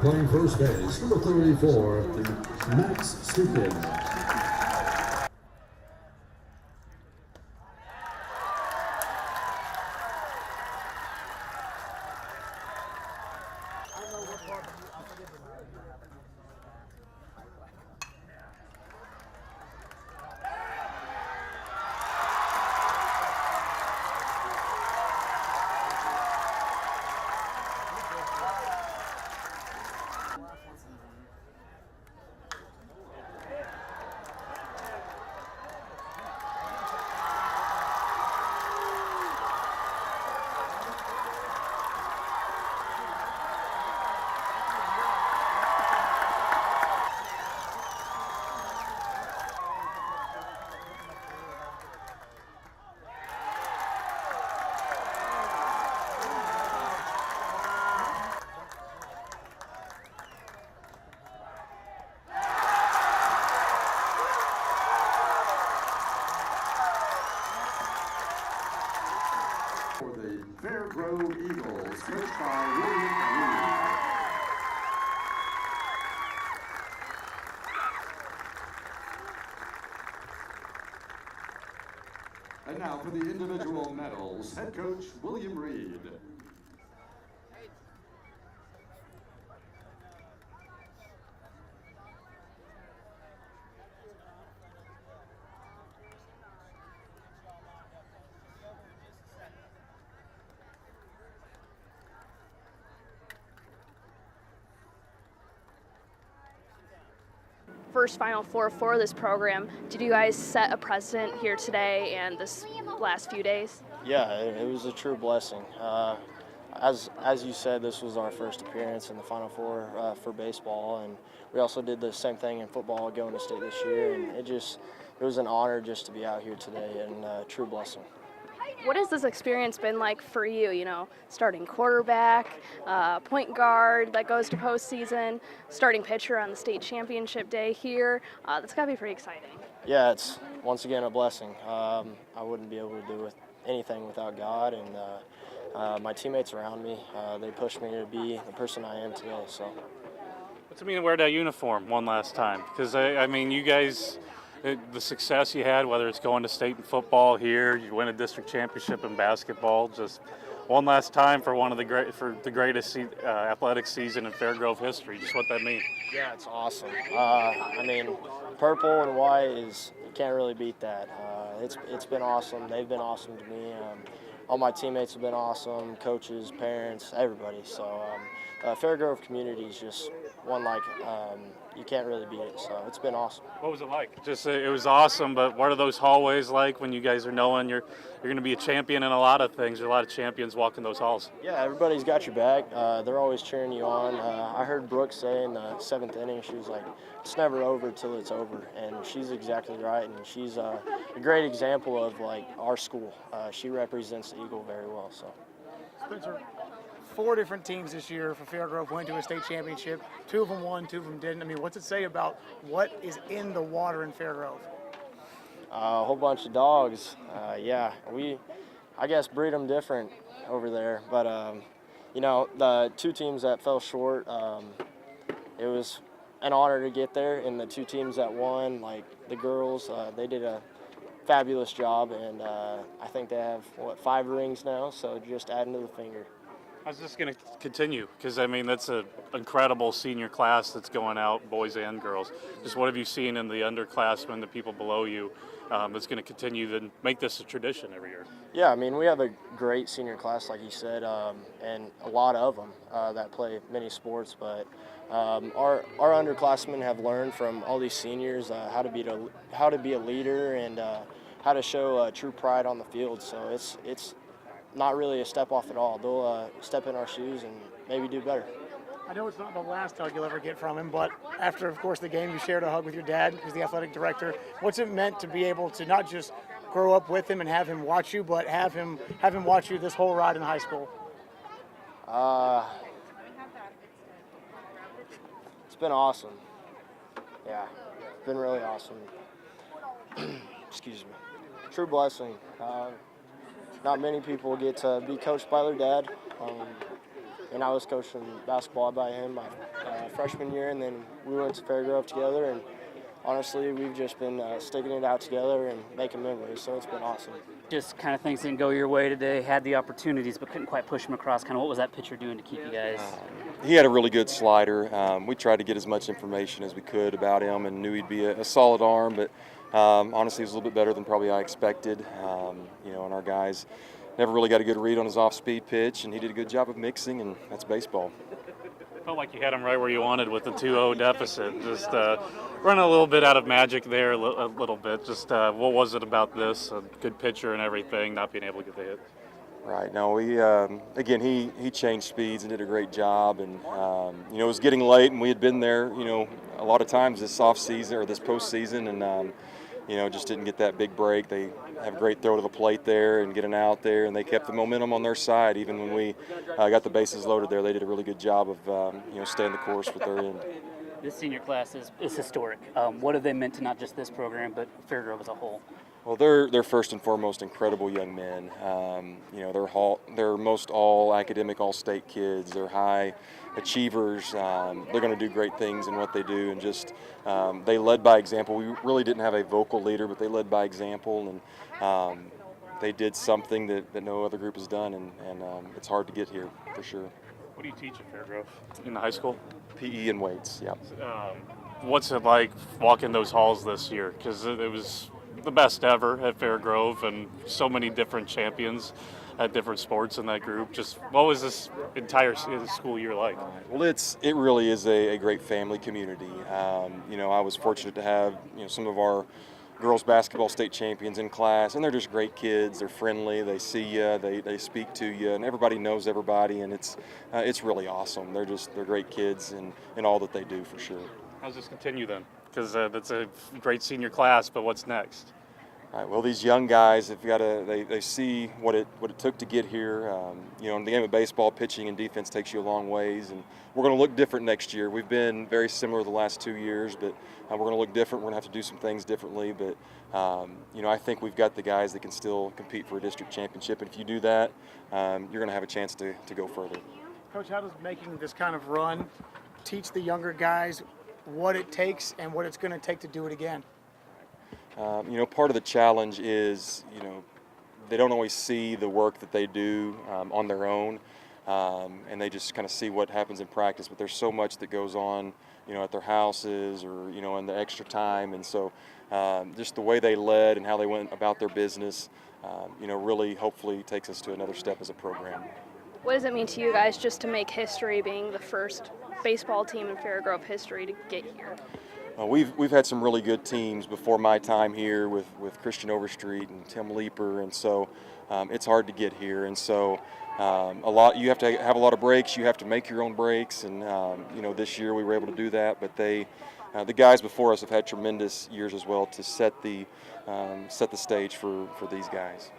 Playing first base, number 34, Max Stukin. For the Fairgrove Eagles, coached by William Reed. And now for the individual medals, head coach William Reed. First Final Four for this program. Did you guys set a precedent here today and this last few days? Yeah, it was a true blessing. As you said, this was our first appearance in the Final Four for baseball, and we also did the same thing in football going to state this year, and it was an honor just to be out here today, and a true blessing. What has this experience been like for you? You know, starting quarterback, point guard that goes to postseason, starting pitcher on the state championship day here. That's got to be pretty exciting. Yeah, it's once again a blessing. I wouldn't be able to do anything without God, and my teammates around me. They pushed me to be the person I am today. So. What's it mean to wear that uniform one last time? Because I mean, you guys. The success you had, whether it's going to state in football here, you win a district championship in basketball, just one last time for the greatest athletic season in Fairgrove history. Just what that means. Yeah, it's awesome. I mean, purple and white you can't really beat that. It's been awesome. They've been awesome to me. All my teammates have been awesome, coaches, parents, everybody. So Fairgrove community is just one like you can't really beat it. So it's been awesome. What was it like? Just it was awesome. But what are those hallways like when you guys are knowing you're going to be a champion in a lot of things? There's a lot of champions walking those halls. Yeah, everybody's got your back. They're always cheering you on. I heard Brooke say in the 7th inning, she was like, "It's never over till it's over," and she's exactly right. And she's a great example of like our school. She represents the Eagle very well. So. Spencer, 4 different teams this year for Fairgrove went to a state championship. 2 of them won, 2 of them didn't. I mean, what's it say about what is in the water in Fairgrove? A whole bunch of dogs. Yeah, I guess, breed them different over there. But, you know, the 2 teams that fell short, it was an honor to get there. And the 2 teams that won, like the girls, they did a fabulous job. And I think they have, 5 rings now, so just adding to the finger. How's this going to continue? Because, I mean, that's an incredible senior class that's going out, boys and girls. Just what have you seen in the underclassmen, the people below you, that's going to continue to make this a tradition every year? Yeah, I mean, we have a great senior class, like you said, and a lot of them that play many sports. But our underclassmen have learned from all these seniors how to be a leader and how to show true pride on the field. So it's not really a step off at all. They'll step in our shoes and maybe do better. I know it's not the last hug you'll ever get from him, but after, of course, the game, you shared a hug with your dad, who's the athletic director. What's it meant to be able to not just grow up with him and have him watch you, but have him watch you this whole ride in high school? It's been awesome. Yeah, it's been really awesome. Excuse me. True blessing. Not many people get to be coached by their dad. and I was coaching basketball by him my freshman year, and then we went to Fairgrove together, and honestly, we've just been sticking it out together and making memories, so it's been awesome. Just kind of things didn't go your way today, had the opportunities but couldn't quite push them across. Kind of what was that pitcher doing to keep you guys? He had a really good slider. We tried to get as much information as we could about him and knew he'd be a solid arm, but honestly, he was a little bit better than probably I expected. And our guys never really got a good read on his off-speed pitch, and he did a good job of mixing, and that's baseball. Felt like you had him right where you wanted with the 2-0 deficit. Just running a little bit out of magic there, a little bit. Just what was it about this? A good pitcher and everything, not being able to get the hit. Right. No, again, he changed speeds and did a great job, and it was getting late, and we had been there, a lot of times this off season or this postseason, and just didn't get that big break. They have a great throw to the plate there and getting out there, and they kept the momentum on their side. Even when we got the bases loaded there, they did a really good job of staying the course with their end. This senior class is historic. What have they meant to not just this program but Fairgrove as a whole? Well, they're first and foremost incredible young men. They're most all academic, all-state kids. They're high achievers. They're going to do great things in what they do, and just they led by example. We really didn't have a vocal leader, but they led by example, and they did something that no other group has done, and it's hard to get here for sure. What do you teach at Fairgrove in the high school? PE and weights, yeah. What's it like walking those halls this year? Because it was the best ever at Fairgrove, and so many different champions at different sports in that group. Just what was this entire school year like? Well, it really is a great family community. I was fortunate to have some of our girls basketball state champions in class, and they're just great kids. They're friendly. They see you. They speak to you, and everybody knows everybody, and it's really awesome. They're great kids in all that they do for sure. How's this continue then? Because that's a great senior class, but what's next? All right, well, these young guys have got they see what it took to get here. In the game of baseball, pitching and defense takes you a long ways, and we're going to look different next year. We've been very similar the last 2 years, but we're going to look different. We're going to have to do some things differently, but I think we've got the guys that can still compete for a district championship, and if you do that, you're going to have a chance to go further. Coach, how does making this kind of run teach the younger guys what it takes and what it's going to take to do it again? Part of the challenge is, they don't always see the work that they do on their own, and they just kind of see what happens in practice. But there's so much that goes on, at their houses or, in the extra time. And so just the way they led and how they went about their business, really hopefully takes us to another step as a program. What does it mean to you guys just to make history, being the first baseball team in Fairgrove history to get here? We've had some really good teams before my time here with Christian Overstreet and Tim Leeper, and so it's hard to get here. And so you have to have a lot of breaks. You have to make your own breaks, and this year we were able to do that. But the guys before us have had tremendous years as well to set the stage for these guys.